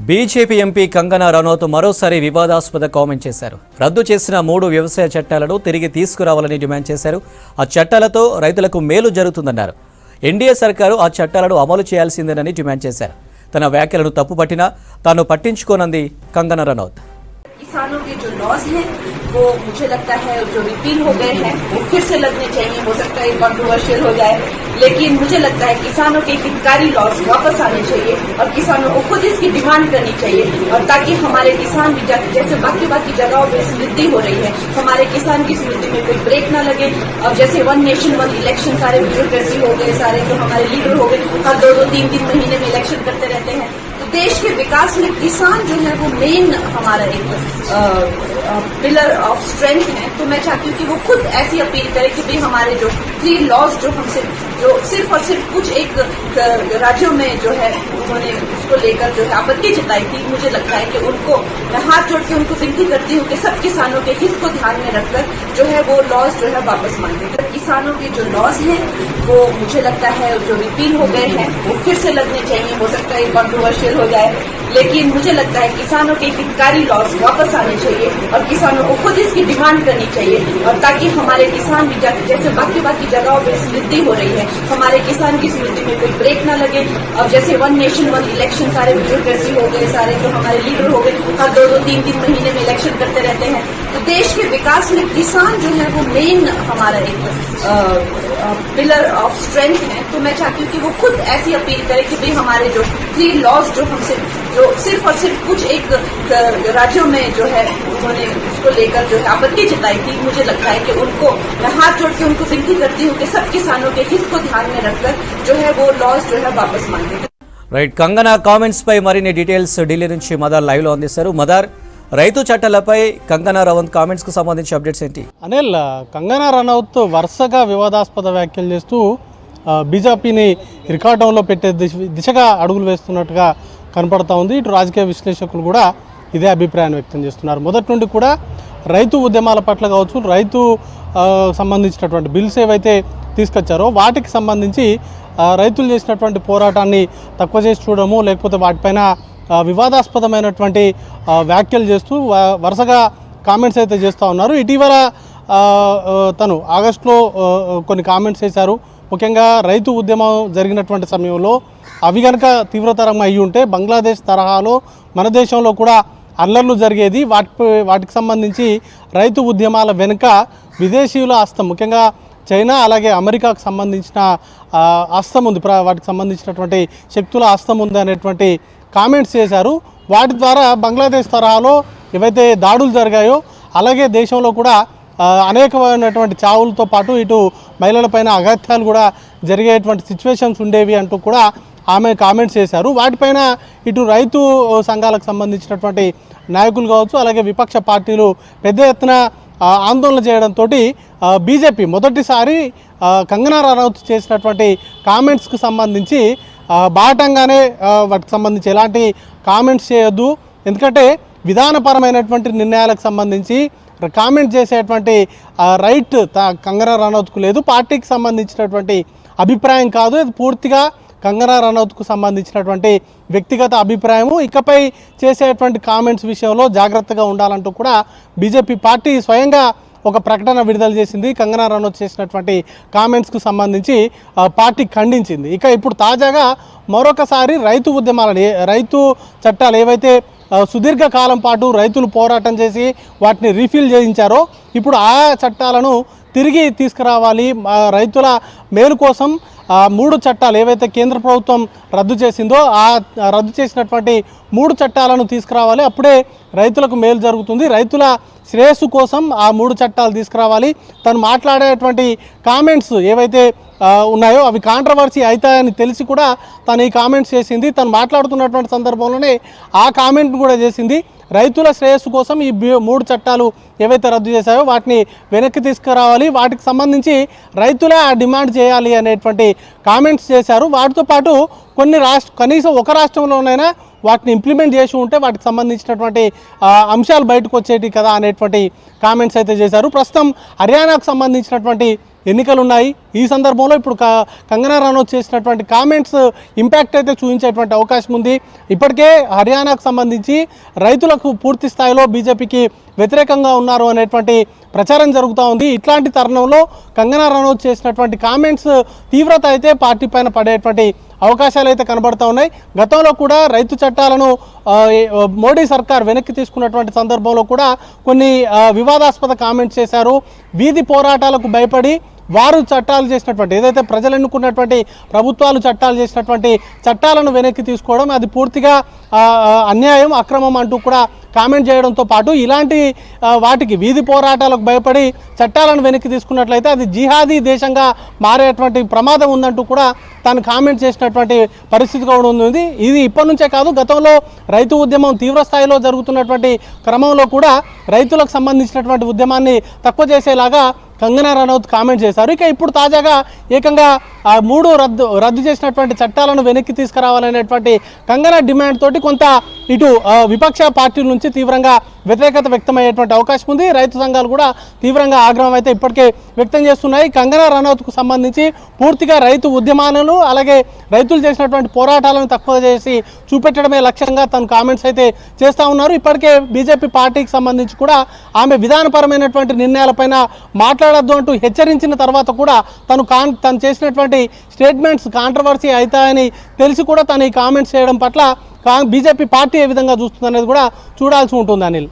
BJP MP Kangana Ranaut మరోసారి వివాదాస్పద comment చేశారు. రద్దు చేసిన 3 వ్యవసాయ చట్టాలను తిరిగి తీసుకురావాలని డిమాండ్ చేశారు. ఆ చట్టాలతో రైతులకు మేలు జరుగుతుందన్నారు. ఎన్డీఏ సర్కారు ఆ చట్టాలను అమలు చేయాల్సిందేనని డిమాండ్ చేశారు. తన వ్యాఖ్యలను తప్పుపట్టినా తాను పట్టించుకోనంది కంగనా రనౌత్. किसानों के जो लॉज हैं वो मुझे लगता है जो रिपील हो गए हैं वो फिर से लगने चाहिए। हो सकता है कंट्रोवर्शियल हो जाए, लेकिन मुझे लगता है किसानों के हितकारी लॉज वापस आने चाहिए और किसानों को खुद इसकी डिमांड करनी चाहिए, और ताकि हमारे किसान भी जैसे बाकी जगहों पे समृद्धि हो रही है, हमारे किसान की समृद्धि में कोई ब्रेक ना लगे। और जैसे 1 नेशन 1 इलेक्शन सारे ब्यूरोक्रेसी हो गए, सारे जो हमारे लीडर हो गए हर 2-3 महीने में इलेक्शन करते रहते हैं, तो देश के विकास में किसान जो है वो मेन हमारा एक पिलर ऑफ स्ट्रेंथ है। तो मैं चाहती हूँ कि वो खुद ऐसी अपील करे कि भाई हमारे जो 3 लॉज जो हमसे जो सिर्फ और सिर्फ कुछ एक राज्यों में जो है उन्होंने उसको लेकर जो है आपत्ति जताई थी, मुझे लगता है कि उनको मैं हाथ जोड़ के उनको विनती करती हूँ कि सब किसानों के हित को ध्यान में रखकर जो है वो लॉज जो है वापस मांगे। किसानों के जो लॉज हैं वो मुझे लगता है जो रिपील हो गए हैं वो फिर से लगने चाहिए। हो सकता है कंट्रोवर्शियल हो जाए, लेकिन मुझे लगता है किसानों के हितकारी लॉज वापस आने चाहिए और किसानों को खुद इसकी डिमांड करनी चाहिए, और ताकि हमारे किसान भी जैसे बाकी जगहों पे समृद्धि हो रही है, हमारे किसान की समृद्धि में कोई ब्रेक ना लगे। और जैसे 1 नेशन 1 इलेक्शन सारे ब्यूरोक्रेसी हो गए, सारे जो हमारे लीडर हो गए हर 2-3 महीने में इलेक्शन करते रहते हैं, तो देश के विकास में किसान जो है वो मेन हमारा एक पिलर ऑफ स्ट्रेंथ है। तो मैं चाहती हूँ कि वो खुद ऐसी अपील करे कि भाई हमारे जो 3 लॉज जो हमसे जो सिर्फ और सिर्फ कुछ एक राज्यों में जो है उन्होंने उसको लेकर जो है आपत्ति जताई थी, मुझे लगता है कि उनको मैं हाथ जोड़ के उनको विनती करती हूँ कि सब किसानों के हित को ध्यान में रखकर जो है वो लॉज जो है वापस मांगे। రైట్, కంగనా కామెంట్స్ పై మరిన్ని డీటెయిల్స్ ఢిల్లీ నుంచి మదార్ లైవ్ లో అందిస్తారు. మదార్, రైతు చట్టాలపై కంగనా రనౌత్ కామెంట్స్ కు సంబంధించి అప్డేట్స్ ఏంటి? అనిల్, కంగనా రనౌత్ వరుసగా వివాదాస్పద వ్యాఖ్యలు చేస్తూ బీజేపీని రికార్డంలో పెట్టే దిశగా అడుగులు వేస్తున్నట్టుగా కనపడతా ఉంది. ఇటు రాజకీయ విశ్లేషకులు కూడా ఇదే అభిప్రాయాన్ని వ్యక్తం చేస్తున్నారు. మొదటి నుండి కూడా రైతు ఉద్యమాల పట్ల కావచ్చు, రైతు సంబంధించినటువంటి బిల్స్ ఏవైతే తీసుకొచ్చారో వాటికి సంబంధించి రైతులు చేసినటువంటి పోరాటాన్ని తక్కువ చేసి చూడడము, లేకపోతే వాటిపైన వివాదాస్పదమైనటువంటి వ్యాఖ్యలు చేస్తూ వరుసగా కామెంట్స్ అయితే చేస్తూ ఉన్నారు. ఇటీవల తను ఆగస్టులో కొన్ని కామెంట్స్ చేశారు. ముఖ్యంగా రైతు ఉద్యమం జరిగినటువంటి సమయంలో అవి కనుక తీవ్రతరం అయ్యి ఉంటే బంగ్లాదేశ్ తరహాలో మన దేశంలో కూడా అల్లర్లు జరిగేది. వాటికి సంబంధించి రైతు ఉద్యమాల వెనుక విదేశీయుల హస్తం, ముఖ్యంగా చైనా అలాగే అమెరికాకు సంబంధించిన హస్తం ఉంది, వాటికి సంబంధించినటువంటి శక్తుల హస్తం ఉంది అనేటువంటి కామెంట్స్ చేశారు. వాటి ద్వారా బంగ్లాదేశ్ తరహాలో ఏవైతే దాడులు జరిగాయో అలాగే దేశంలో కూడా అనేకమైనటువంటి చావులతో పాటు ఇటు మహిళలపైన అగత్యాలు కూడా జరిగేటువంటి సిచ్యువేషన్స్ ఉండేవి అంటూ కూడా ఆమె కామెంట్స్ చేశారు. వాటిపైన ఇటు రైతు సంఘాలకు సంబంధించినటువంటి నాయకులు కావచ్చు, అలాగే విపక్ష పార్టీలు పెద్ద ఎత్తున ఆందోళన చేయడంతో బీజేపీ మొదటిసారి కంగనా రనౌత్ చేసినటువంటి కామెంట్స్కి సంబంధించి బాటంగానే వాటికి సంబంధించి ఎలాంటి కామెంట్స్ చేయొద్దు, ఎందుకంటే విధానపరమైనటువంటి నిర్ణయాలకు సంబంధించి కామెంట్ చేసేటువంటి రైట్ కంగనా రనౌత్కు లేదు. పార్టీకి సంబంధించినటువంటి అభిప్రాయం కాదు, ఇది పూర్తిగా కంగనా రనౌత్కు సంబంధించినటువంటి వ్యక్తిగత అభిప్రాయము. ఇకపై చేసేటువంటి కామెంట్స్ విషయంలో జాగ్రత్తగా ఉండాలంటూ కూడా బీజేపీ పార్టీ స్వయంగా ఒక ప్రకటన విడుదల చేసింది. కంగనా రనౌత్ చేసినటువంటి కామెంట్స్కు సంబంధించి పార్టీ ఖండించింది. ఇక ఇప్పుడు తాజాగా మరొకసారి రైతు ఉద్యమాలని, రైతు చట్టాలు ఏవైతే సుదీర్ఘకాలం పాటు రైతులు పోరాటం చేసి వాటిని రీఫిల్ చేయించారో ఇప్పుడు ఆ చట్టాలను తిరిగి తీసుకురావాలి. రైతుల మేలు కోసం 3 చట్టాలు ఏవైతే కేంద్ర ప్రభుత్వం రద్దు చేసిందో ఆ రద్దు చేసినటువంటి 3 చట్టాలను తీసుకురావాలి. అప్పుడే రైతులకు మేలు జరుగుతుంది. రైతుల శ్రేయస్సు కోసం ఆ 3 చట్టాలు తీసుకురావాలి. తను మాట్లాడేటువంటి కామెంట్స్ ఏవైతే ఉన్నాయో అవి కాంట్రవర్సీ అవుతాయని తెలిసి కూడా తను ఈ కామెంట్స్ చేసింది. తను మాట్లాడుతున్నటువంటి సందర్భంలోనే ఆ కామెంట్ కూడా చేసింది. రైతుల శ్రేయస్సు కోసం ఈ 3 చట్టాలు ఏవైతే రద్దు చేశాయో వాటిని వెనక్కి తీసుకురావాలి, వాటికి సంబంధించి రైతులే ఆ డిమాండ్ చేయాలి అనేటువంటి కామెంట్స్ చేశారు. వాటితో పాటు కొన్ని కనీసం ఒక రాష్ట్రంలోనైనా వాటిని ఇంప్లిమెంట్ చేసి ఉంటే వాటికి సంబంధించినటువంటి అంశాలు బయటకు వచ్చేటి కదా అనేటువంటి కామెంట్స్ అయితే చేశారు. ప్రస్తుతం హర్యానాకు సంబంధించినటువంటి ఎన్నికలు ఉన్నాయి. ఈ సందర్భంలో ఇప్పుడు కంగనా రనౌత్ చేసినటువంటి కామెంట్స్ ఇంపాక్ట్ అయితే చూపించేటువంటి అవకాశం ఉంది. ఇప్పటికే హర్యానాకు సంబంధించి రైతులకు పూర్తి స్థాయిలో బీజేపీకి వ్యతిరేకంగా ఉన్నారు అనేటువంటి ప్రచారం జరుగుతూ ఉంది. ఇట్లాంటి తరుణంలో కంగనా రనౌత్ చేసినటువంటి కామెంట్స్ తీవ్రత అయితే పార్టీ పైన పడేటువంటి అవకాశాలు అయితే కనబడుతూ ఉన్నాయి. గతంలో కూడా రైతు చట్టాలను మోడీ సర్కార్ వెనక్కి తీసుకున్నటువంటి సందర్భంలో కూడా కొన్ని వివాదాస్పద కామెంట్స్ చేశారు. వీధి పోరాటాలకు భయపడి వారు చట్టాలు చేసినటువంటి ఏదైతే ప్రజలు ఎన్నుకున్నటువంటి ప్రభుత్వాలు చట్టాలు చేసినటువంటి చట్టాలను వెనక్కి తీసుకోవడం అది పూర్తిగా అన్యాయం, అక్రమం అంటూ కూడా కామెంట్ చేయడంతో పాటు ఇలాంటి వాటికి వీధి పోరాటాలకు భయపడి చట్టాలను వెనక్కి తీసుకున్నట్లయితే అది జిహాదీ దేశంగా మారేటువంటి ప్రమాదం ఉందంటూ కూడా తాను కామెంట్ చేసినటువంటి పరిస్థితి కూడా ఉంది. ఇది ఇప్పటి నుంచే కాదు, గతంలో రైతు ఉద్యమం తీవ్ర స్థాయిలో జరుగుతున్నటువంటి క్రమంలో కూడా రైతులకు సంబంధించినటువంటి ఉద్యమాన్ని తక్కువ చేసేలాగా కంగనా రనౌత్ కామెంట్ చేశారు. ఇక ఇప్పుడు తాజాగా ఏకంగా 3 రద్దు చేసినటువంటి చట్టాలను వెనక్కి తీసుకురావాలనేటువంటి కంగనా డిమాండ్ తోటి కొంత ఇటు విపక్ష పార్టీల నుంచి తీవ్రంగా వ్యతిరేకత వ్యక్తమయ్యేటువంటి అవకాశం ఉంది. రైతు సంఘాలు కూడా తీవ్రంగా ఆగ్రహం అయితే ఇప్పటికే వ్యక్తం చేస్తున్నాయి. కంగనా రనౌత్కు సంబంధించి పూర్తిగా రైతు ఉద్యమాలను అలాగే రైతులు చేసినటువంటి పోరాటాలను తక్కువ చేసి చూపెట్టడమే లక్ష్యంగా తను కామెంట్స్ అయితే చేస్తూ ఉన్నారు. ఇప్పటికే బీజేపీ పార్టీకి సంబంధించి కూడా ఆమె విధానపరమైనటువంటి నిర్ణయాలపైన మాట్లాడొద్దు అంటూ హెచ్చరించిన తర్వాత కూడా తను చేసినటువంటి స్టేట్మెంట్స్ కాంట్రవర్సీ అవుతాయని తెలిసి కూడా తను ఈ కామెంట్స్ చేయడం పట్ల బీజేపీ పార్టీ ఏ విధంగా చూస్తుందనేది కూడా చూడాల్సి ఉంటుంది అనిల్.